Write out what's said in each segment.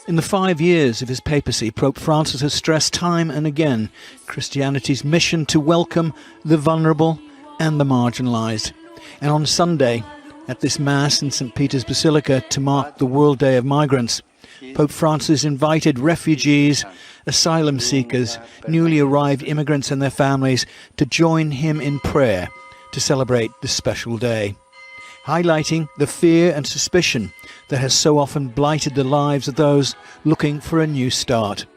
In the 5 years of his papacy, Pope Francis has stressed time and again Christianity's mission to welcome the vulnerable and the marginalised. And on Sunday, at this Mass in St. Peter's Basilica to mark the World Day of Migrants, Pope Francis invited refugees, asylum seekers, newly arrived immigrants and their families to join him in prayer to celebrate this special day, highlighting the fear and suspicion that has so often blighted the lives of those looking for a new start.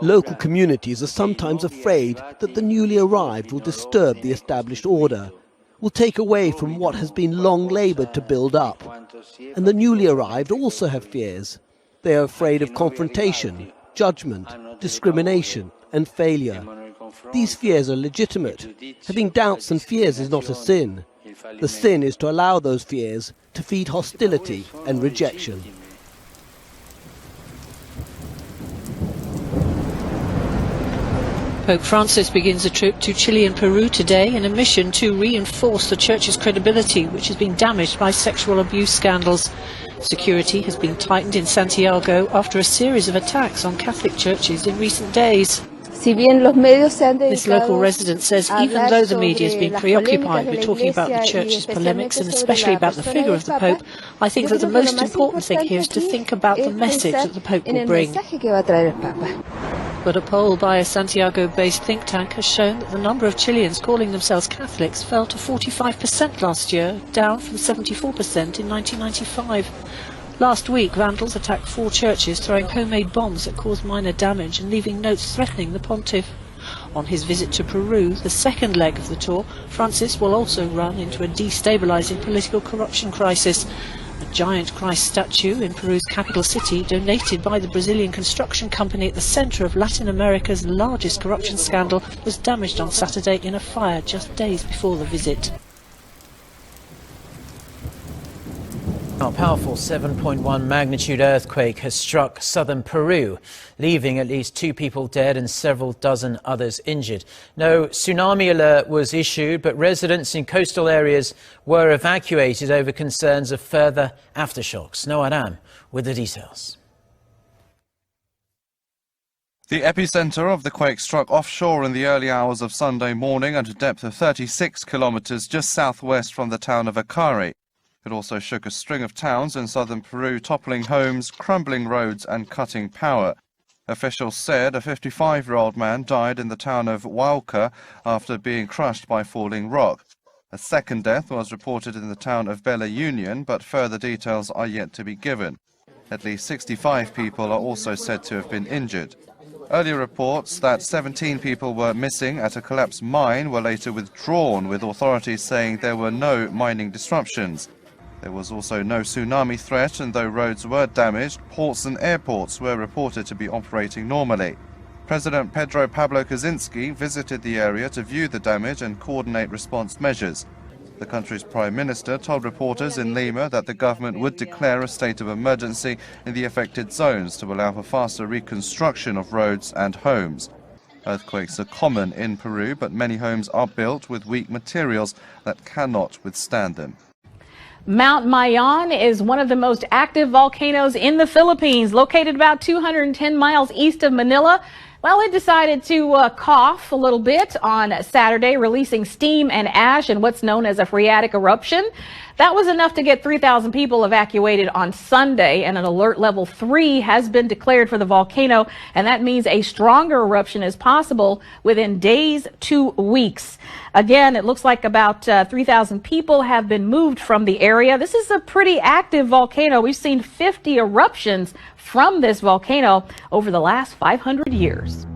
Local communities are sometimes afraid that the newly arrived will disturb the established order, will take away from what has been long laboured to build up. And the newly arrived also have fears. They are afraid of confrontation, judgment, discrimination and failure. These fears are legitimate. Having doubts and fears is not a sin. The sin is to allow those fears to feed hostility and rejection. Pope Francis begins a trip to Chile and Peru today in a mission to reinforce the Church's credibility, which has been damaged by sexual abuse scandals. Security has been tightened in Santiago after a series of attacks on Catholic churches in recent days. This local resident says even though the media has been preoccupied with talking about the Church's polemics and especially about the figure of the Pope, I think that the most important thing here is to think about the message that the Pope will bring. But a poll by a Santiago-based think tank has shown that the number of Chileans calling themselves Catholics fell to 45% last year, down from 74% in 1995. Last week, vandals attacked 4 churches, throwing homemade bombs that caused minor damage and leaving notes threatening the pontiff. On his visit to Peru, the second leg of the tour, Francis will also run into a destabilising political corruption crisis. A giant Christ statue in Peru's capital city, donated by the Brazilian construction company at the centre of Latin America's largest corruption scandal, was damaged on Saturday in a fire just days before the visit. A powerful 7.1 magnitude earthquake has struck southern Peru, leaving at least 2 people dead and several dozen others injured. No tsunami alert was issued, but residents in coastal areas were evacuated over concerns of further aftershocks. Noah Adam with the details. The epicenter of the quake struck offshore in the early hours of Sunday morning at a depth of 36 kilometers just southwest from the town of Acari. It also shook a string of towns in southern Peru, toppling homes, crumbling roads and cutting power. Officials said a 55-year-old man died in the town of Hualca after being crushed by falling rock. A second death was reported in the town of Bella Union, but further details are yet to be given. At least 65 people are also said to have been injured. Earlier reports that 17 people were missing at a collapsed mine were later withdrawn, with authorities saying there were no mining disruptions. There was also no tsunami threat, and though roads were damaged, ports and airports were reported to be operating normally. President Pedro Pablo Kaczynski visited the area to view the damage and coordinate response measures. The country's Prime Minister told reporters in Lima that the government would declare a state of emergency in the affected zones to allow for faster reconstruction of roads and homes. Earthquakes are common in Peru, but many homes are built with weak materials that cannot withstand them. Mount Mayon is one of the most active volcanoes in the Philippines, located about 210 miles east of Manila. Well, it decided to cough a little bit on Saturday, releasing steam and ash in what's known as a phreatic eruption. That was enough to get 3,000 people evacuated on Sunday, and an alert level 3 has been declared for the volcano, and that means a stronger eruption is possible within days to weeks. Again, it looks like about 3,000 people have been moved from the area. This is a pretty active volcano. We've seen 50 eruptions from this volcano over the last 500 years.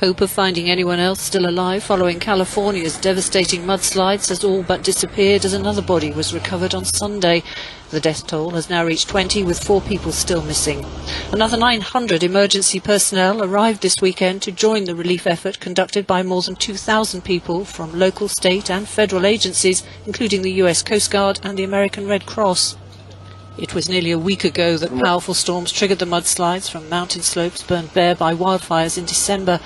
Hope of finding anyone else still alive following California's devastating mudslides has all but disappeared as another body was recovered on Sunday. The death toll has now reached 20, with 4 people still missing. Another 900 emergency personnel arrived this weekend to join the relief effort conducted by more than 2,000 people from local, state and federal agencies, including the US Coast Guard and the American Red Cross. It was nearly a week ago that powerful storms triggered the mudslides from mountain slopes burned bare by wildfires in December.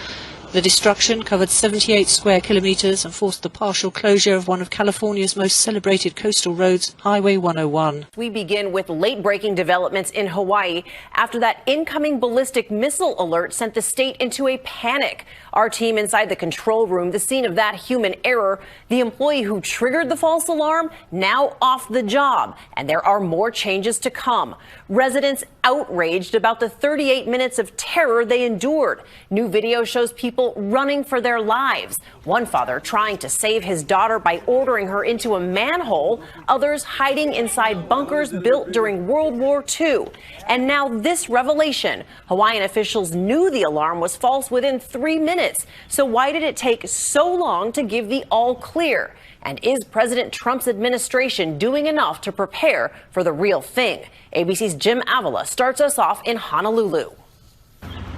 The destruction covered 78 square kilometres and forced the partial closure of one of California's most celebrated coastal roads, Highway 101. We begin with late-breaking developments in Hawaii after that incoming ballistic missile alert sent the state into a panic. Our team inside the control room, the scene of that human error, the employee who triggered the false alarm, now off the job. And there are more changes to come. Residents outraged about the 38 minutes of terror they endured. New video shows people running for their lives. One father trying to save his daughter by ordering her into a manhole. Others hiding inside bunkers built during World War II. And now this revelation. Hawaiian officials knew the alarm was false within 3 minutes. So why did it take so long to give the all clear? And is President Trump's administration doing enough to prepare for the real thing? ABC's Jim Avila starts us off in Honolulu.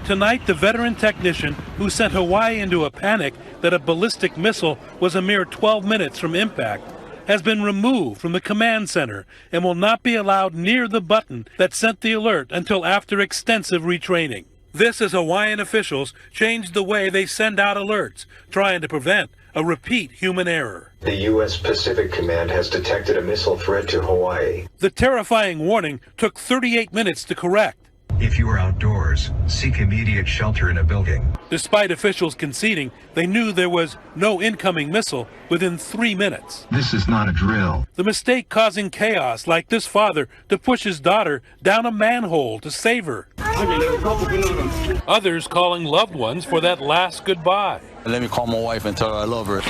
Tonight, the veteran technician who sent Hawaii into a panic that a ballistic missile was a mere 12 minutes from impact has been removed from the command center and will not be allowed near the button that sent the alert until after extensive retraining. This as Hawaiian officials changed the way they send out alerts, trying to prevent a repeat human error. The U.S. Pacific Command has detected a missile threat to Hawaii. The terrifying warning took 38 minutes to correct. If you are outdoors, seek immediate shelter in a building. Despite officials conceding they knew there was no incoming missile within 3 minutes. This is not a drill. The mistake causing chaos, like this father to push his daughter down a manhole to save her. Others calling loved ones for that last goodbye. Let me call my wife and tell her I love her.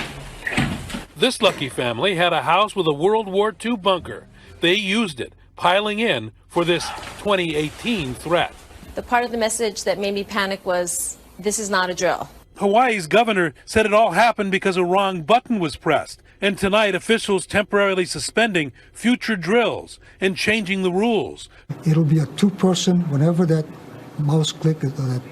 This lucky family had a house with a World War II bunker. They used it, piling in for this 2018 threat. The part of the message that made me panic was, this is not a drill. Hawaii's governor said it all happened because a wrong button was pressed. And tonight, officials temporarily suspending future drills and changing the rules. It'll be a 2-person, whenever that mouse click, that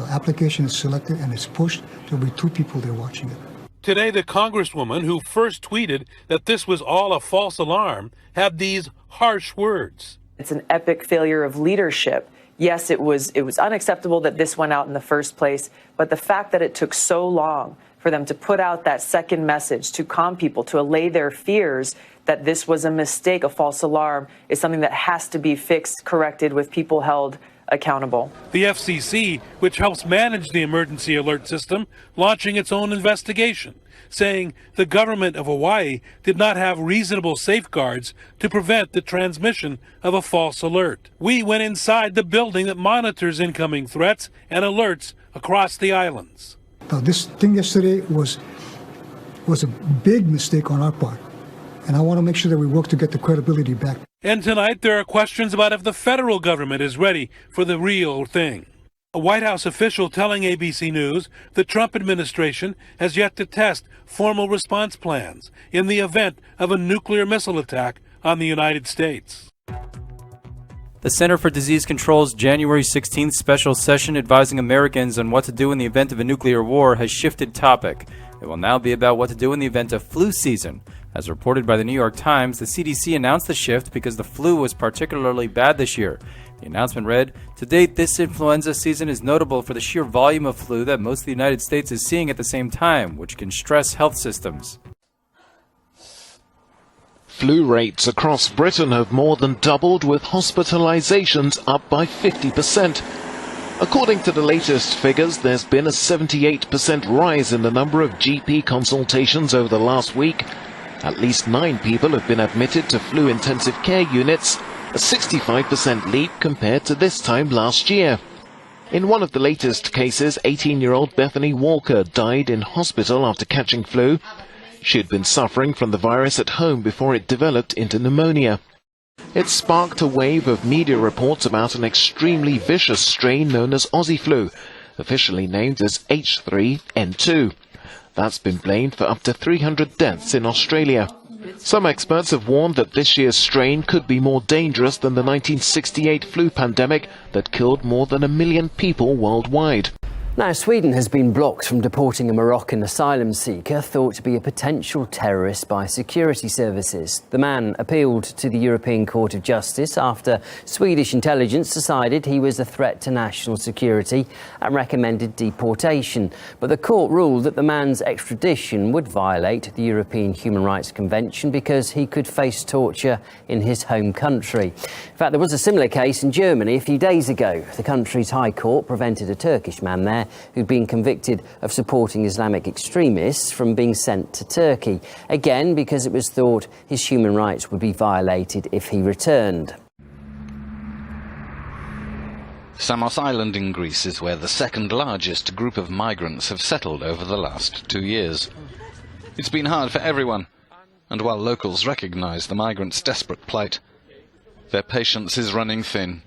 application is selected and it's pushed, there'll be 2 people there watching it. Today, the congresswoman who first tweeted that this was all a false alarm had these harsh words. It's an epic failure of leadership. Yes, it was unacceptable that this went out in the first place, but the fact that it took so long for them to put out that second message to calm people, to allay their fears that this was a mistake, a false alarm, is something that has to be fixed, corrected, with people held accountable. The FCC, which helps manage the emergency alert system, launching its own investigation, saying the government of Hawaii did not have reasonable safeguards to prevent the transmission of a false alert. We went inside the building that monitors incoming threats and alerts across the islands. Now, this thing yesterday was a big mistake on our part, and I want to make sure that we work to get the credibility back. And tonight there are questions about if the federal government is ready for the real thing. A White House official telling ABC News the Trump administration has yet to test formal response plans in the event of a nuclear missile attack on the United States. The Center for Disease Control's January 16th special session advising Americans on what to do in the event of a nuclear war has shifted topic. It will now be about what to do in the event of flu season. As reported by the New York Times, the CDC announced the shift because the flu was particularly bad this year. The announcement read, "To date, this influenza season is notable for the sheer volume of flu that most of the United States is seeing at the same time, which can stress health systems." Flu rates across Britain have more than doubled, with hospitalizations up by 50%. According to the latest figures, there's been a 78% rise in the number of GP consultations over the last week. At least 9 people have been admitted to flu intensive care units, a 65% leap compared to this time last year. In one of the latest cases, 18-year-old Bethany Walker died in hospital after catching flu. She had been suffering from the virus at home before it developed into pneumonia. It sparked a wave of media reports about an extremely vicious strain known as Aussie flu, officially named as H3N2. That's been blamed for up to 300 deaths in Australia. Some experts have warned that this year's strain could be more dangerous than the 1968 flu pandemic that killed more than 1 million people worldwide. Now, Sweden has been blocked from deporting a Moroccan asylum seeker thought to be a potential terrorist by security services. The man appealed to the European Court of Justice after Swedish intelligence decided he was a threat to national security and recommended deportation. But the court ruled that the man's extradition would violate the European Human Rights Convention because he could face torture in his home country. In fact, there was a similar case in Germany a few days ago. The country's High Court prevented a Turkish man there who'd been convicted of supporting Islamic extremists from being sent to Turkey, again because it was thought his human rights would be violated if he returned. Samos Island in Greece is where the second largest group of migrants have settled over the last 2 years. It's been hard for everyone, and while locals recognise the migrants' desperate plight, their patience is running thin.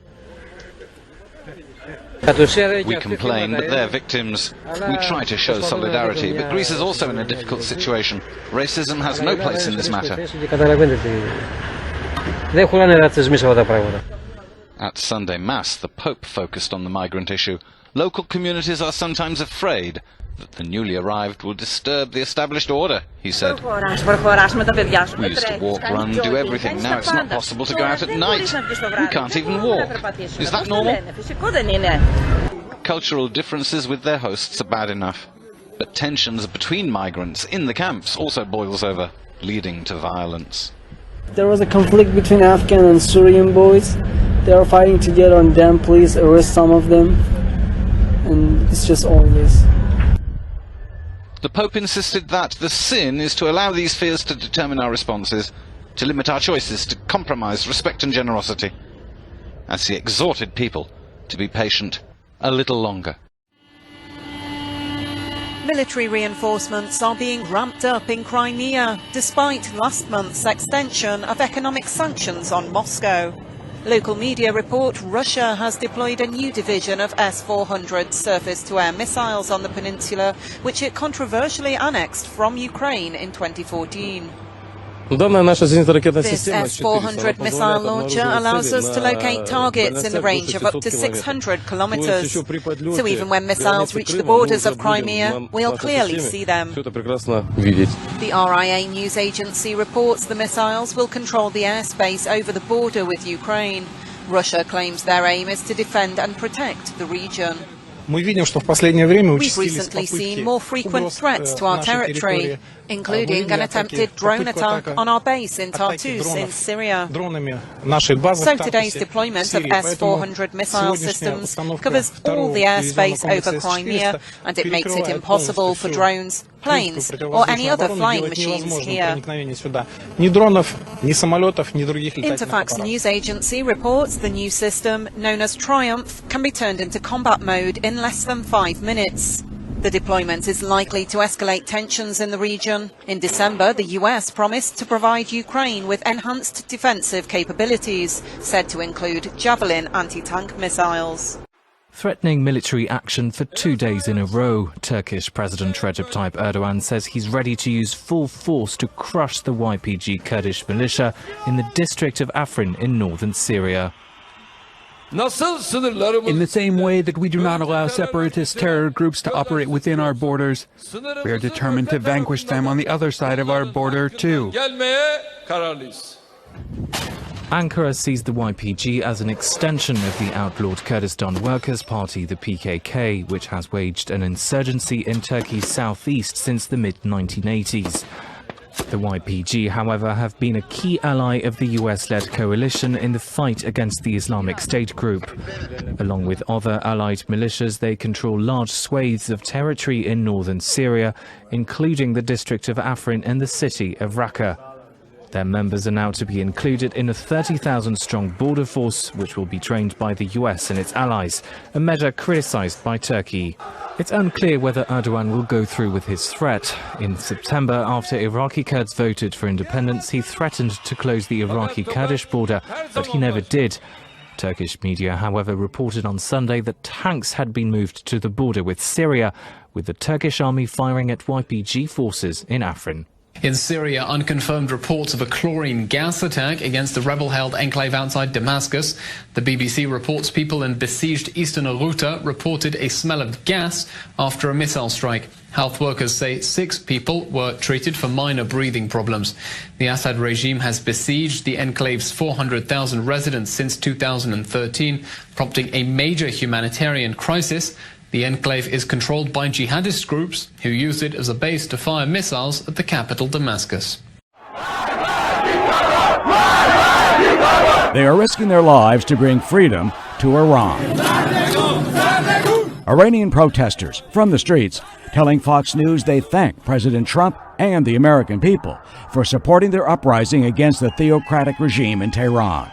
We complain, but they're victims. We try to show solidarity, but Greece is also in a difficult situation. Racism has no place in this matter. At Sunday Mass, the Pope focused on the migrant issue. Local communities are sometimes afraid that the newly arrived will disturb the established order, he said. We used to walk, run, do everything. Now it's not possible to go out at night. We can't even walk. Is that normal? Cultural differences with their hosts are bad enough, but tensions between migrants in the camps also boils over, leading to violence. There was a conflict between Afghan and Syrian boys. They are fighting together and then police arrest some of them. And it's just all this. The Pope insisted that the sin is to allow these fears to determine our responses, to limit our choices, to compromise respect and generosity, as he exhorted people to be patient a little longer. Military reinforcements are being ramped up in Crimea, despite last month's extension of economic sanctions on Moscow. Local media report Russia has deployed a new division of S-400 surface-to-air missiles on the peninsula, which it controversially annexed from Ukraine in 2014. This S-400 missile launcher allows us to locate targets in the range of up to 600 kilometers. So even when missiles reach the borders of Crimea, we'll clearly see them. The RIA news agency reports the missiles will control the airspace over the border with Ukraine. Russia claims their aim is to defend and protect the region. We've recently seen more frequent threats to our territory, including an attempted drone attack on our base in Tartus in Syria. So today's deployment of S-400 missile systems covers all the airspace over Crimea, and it makes it impossible for drones, planes or any other flying machines here. Interfax news agency reports the new system, known as Triumph, can be turned into combat mode in less than 5 minutes. The deployment is likely to escalate tensions in the region. In December, the US promised to provide Ukraine with enhanced defensive capabilities, said to include Javelin anti-tank missiles. Threatening military action for 2 days in a row, Turkish President Recep Tayyip Erdogan says he's ready to use full force to crush the YPG Kurdish militia in the district of Afrin in northern Syria. In the same way that we do not allow separatist terror groups to operate within our borders, we are determined to vanquish them on the other side of our border too. Ankara sees the YPG as an extension of the outlawed Kurdistan Workers' Party, the PKK, which has waged an insurgency in Turkey's southeast since the mid-1980s. The YPG, however, have been a key ally of the US-led coalition in the fight against the Islamic State group. Along with other allied militias, they control large swathes of territory in northern Syria, including the district of Afrin and the city of Raqqa. Their members are now to be included in a 30,000-strong border force, which will be trained by the US and its allies, a measure criticized by Turkey. It's unclear whether Erdogan will go through with his threat. In September, after Iraqi Kurds voted for independence, he threatened to close the Iraqi-Kurdish border, but he never did. Turkish media, however, reported on Sunday that tanks had been moved to the border with Syria, with the Turkish army firing at YPG forces in Afrin. In Syria, unconfirmed reports of a chlorine gas attack against the rebel-held enclave outside Damascus. The BBC reports people in besieged eastern Ghouta reported a smell of gas after a missile strike. Health workers say 6 people were treated for minor breathing problems. The Assad regime has besieged the enclave's 400,000 residents since 2013, prompting a major humanitarian crisis. The enclave is controlled by jihadist groups who use it as a base to fire missiles at the capital, Damascus. They are risking their lives to bring freedom to Iran. Iranian protesters from the streets telling Fox News they thank President Trump and the American people for supporting their uprising against the theocratic regime in Tehran.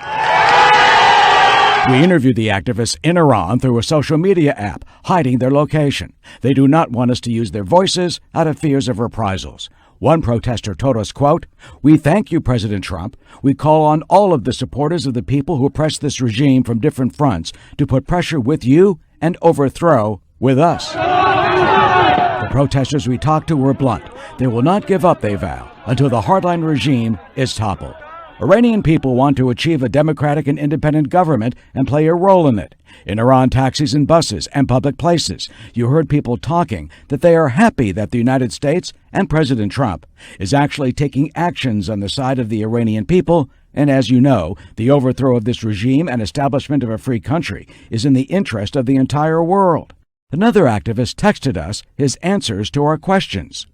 We interviewed the activists in Iran through a social media app, hiding their location. They do not want us to use their voices out of fears of reprisals. One protester told us, quote, "We thank you, President Trump. We call on all of the supporters of the people who oppress this regime from different fronts to put pressure with you and overthrow with us." The protesters we talked to were blunt. They will not give up, they vow, until the hardline regime is toppled. Iranian people want to achieve a democratic and independent government and play a role in it. In Iran, taxis and buses and public places, you heard people talking that they are happy that the United States and President Trump is actually taking actions on the side of the Iranian people. And as you know, the overthrow of this regime and establishment of a free country is in the interest of the entire world. Another activist texted us his answers to our questions.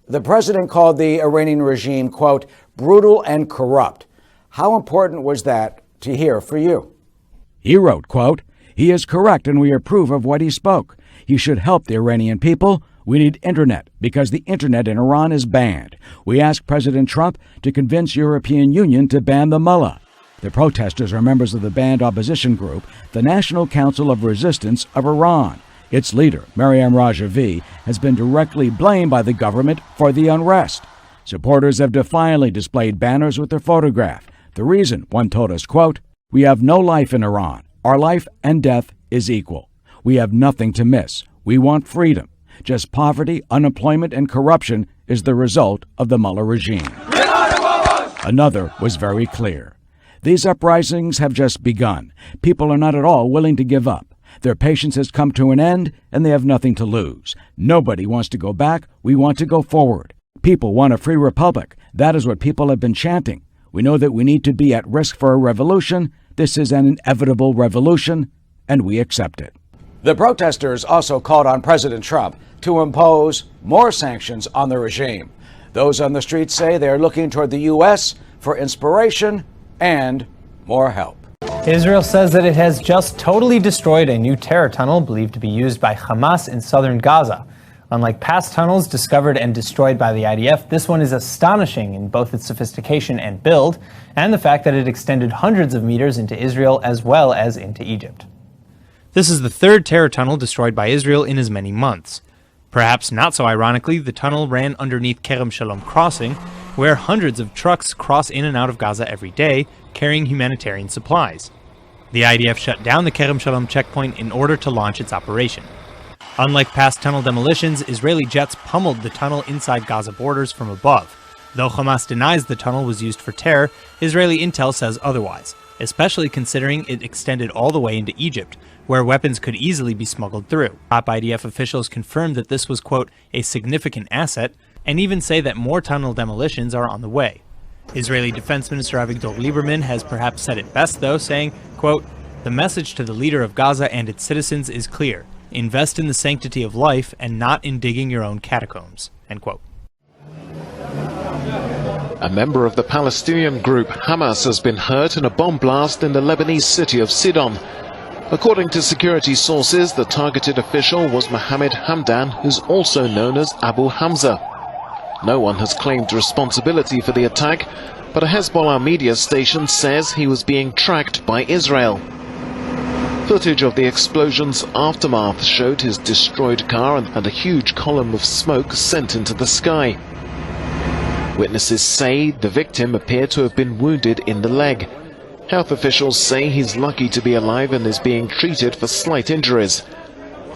The president called the Iranian regime, quote, brutal and corrupt. How important was that to hear for you? He wrote, quote, he is correct and we approve of what he spoke. He should help the Iranian people. We need internet because the internet in Iran is banned. We ask President Trump to convince European Union to ban the mullah. The protesters are members of the banned opposition group, the National Council of Resistance of Iran. Its leader, Maryam Rajavi, has been directly blamed by the government for the unrest. Supporters have defiantly displayed banners with their photograph. The reason, one told us, quote, we have no life in Iran. Our life and death is equal. We have nothing to miss. We want freedom. Just poverty, unemployment, and corruption is the result of the mullah regime. Another was very clear. These uprisings have just begun. People are not at all willing to give up. Their patience has come to an end, and they have nothing to lose. Nobody wants to go back. We want to go forward. People want a free republic. That is what people have been chanting. We know that we need to be at risk for a revolution. This is an inevitable revolution, and we accept it. The protesters also called on President Trump to impose more sanctions on the regime. Those on the streets say they are looking toward the U.S. for inspiration and more help. Israel says that it has just totally destroyed a new terror tunnel believed to be used by Hamas in southern Gaza. Unlike past tunnels discovered and destroyed by the IDF, this one is astonishing in both its sophistication and build, and the fact that it extended hundreds of meters into Israel as well as into Egypt. This is the third terror tunnel destroyed by Israel in as many months. Perhaps not so ironically, the tunnel ran underneath Kerem Shalom crossing, where hundreds of trucks cross in and out of Gaza every day, carrying humanitarian supplies. The IDF shut down the Kerem Shalom checkpoint in order to launch its operation. Unlike past tunnel demolitions, Israeli jets pummeled the tunnel inside Gaza borders from above. Though Hamas denies the tunnel was used for terror, Israeli intel says otherwise, especially considering it extended all the way into Egypt, where weapons could easily be smuggled through. Top IDF officials confirmed that this was, quote, a significant asset, and even say that more tunnel demolitions are on the way. Israeli Defense Minister Avigdor Lieberman has perhaps said it best, though, saying, quote, the message to the leader of Gaza and its citizens is clear. Invest in the sanctity of life and not in digging your own catacombs, end quote. A member of the Palestinian group Hamas has been hurt in a bomb blast in the Lebanese city of Sidon. According to security sources, the targeted official was Mohammed Hamdan, who's also known as Abu Hamza. No one has claimed responsibility for the attack, but a Hezbollah media station says he was being tracked by Israel. Footage of the explosion's aftermath showed his destroyed car and a huge column of smoke sent into the sky. Witnesses say the victim appeared to have been wounded in the leg. Health officials say he's lucky to be alive and is being treated for slight injuries.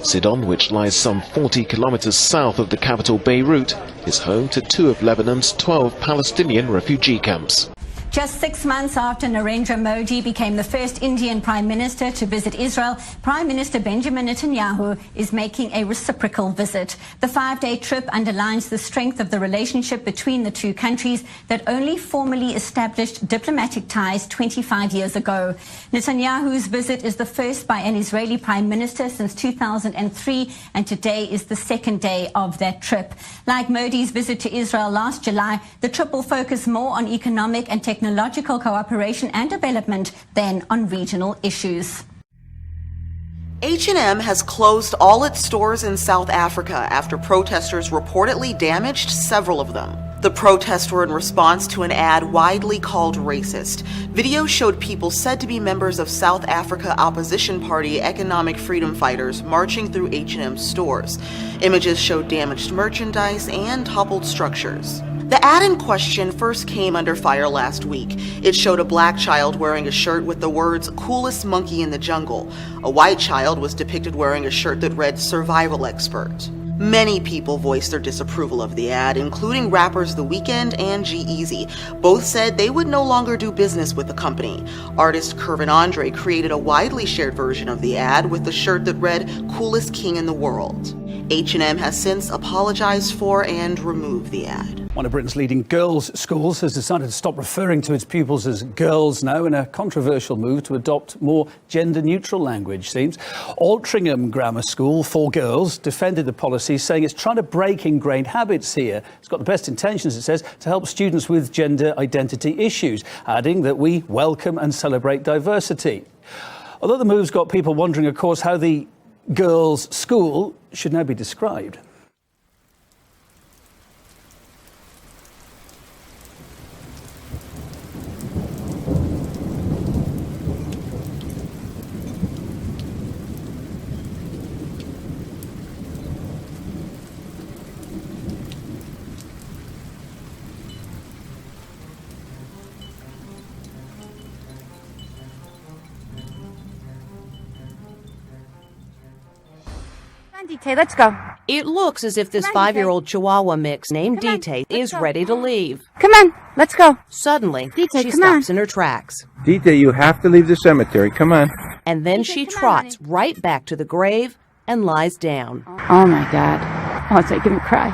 Sidon, which lies some 40 kilometers south of the capital Beirut, is home to 2 of Lebanon's 12 Palestinian refugee camps. Just 6 months after Narendra Modi became the first Indian Prime Minister to visit Israel, Prime Minister Benjamin Netanyahu is making a reciprocal visit. The 5-day trip underlines the strength of the relationship between the two countries that only formally established diplomatic ties 25 years ago. Netanyahu's visit is the first by an Israeli Prime Minister since 2003, and today is the second day of that trip. Like Modi's visit to Israel last July, the trip will focus more on economic and technological cooperation and development than on regional issues. H&M has closed all its stores in South Africa after protesters reportedly damaged several of them. The protests were in response to an ad widely called racist. Videos showed people said to be members of South Africa opposition party Economic Freedom Fighters marching through H&M stores. Images showed damaged merchandise and toppled structures. The ad in question first came under fire last week. It showed a black child wearing a shirt with the words "coolest monkey in the jungle." A white child was depicted wearing a shirt that read "survival expert." Many people voiced their disapproval of the ad, including rappers The Weeknd and G-Eazy. Both said they would no longer do business with the company. Artist Kervin Andre created a widely shared version of the ad with the shirt that read "coolest king in the world." H&M has since apologized for and removed the ad. One of Britain's leading girls' schools has decided to stop referring to its pupils as girls now in a controversial move to adopt more gender-neutral language, seems. Altrincham Grammar School for Girls defended the policy, saying it's trying to break ingrained habits here. It's got the best intentions, it says, to help students with gender identity issues, adding that we welcome and celebrate diversity. Although the move's got people wondering, of course, how the girls' school should now be described. Dite, let's go. It looks as if this 5-year-old Chihuahua mix named Dite is ready to leave. Come on, let's go. Suddenly, Dite, she stops in her tracks. Dite, you have to leave the cemetery. Come on. And then she trots right back to the grave and lies down. Oh my God. Oh, it's making me cry.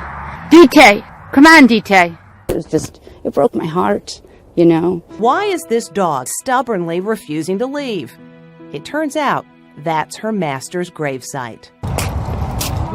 Dite, come on, Dite. It broke my heart, you know. Why is this dog stubbornly refusing to leave? It turns out that's her master's gravesite.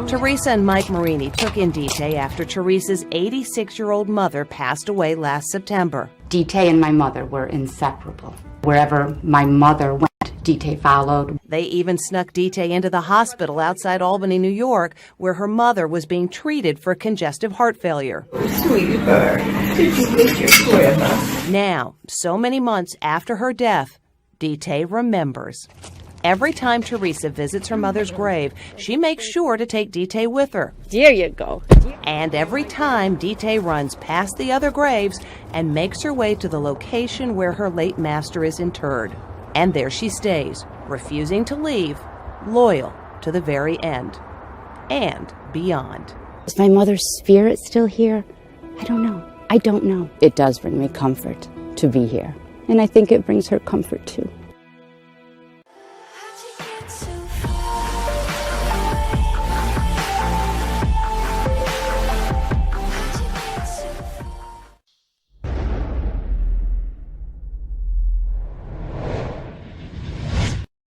Teresa and Mike Marini took in Dite after Teresa's 86-year-old mother passed away last September. Dite and my mother were inseparable. Wherever my mother went, Dite followed. They even snuck Dite into the hospital outside Albany, New York, where her mother was being treated for congestive heart failure. Sweetie bird, did you leave your quiver? Now, so many months after her death, Dite remembers. Every time Teresa visits her mother's grave, she makes sure to take Dite with her. There you go. And every time Dite runs past the other graves and makes her way to the location where her late master is interred. And there she stays, refusing to leave, loyal to the very end. And beyond. Is my mother's spirit still here? I don't know. I don't know. It does bring me comfort to be here. And I think it brings her comfort too.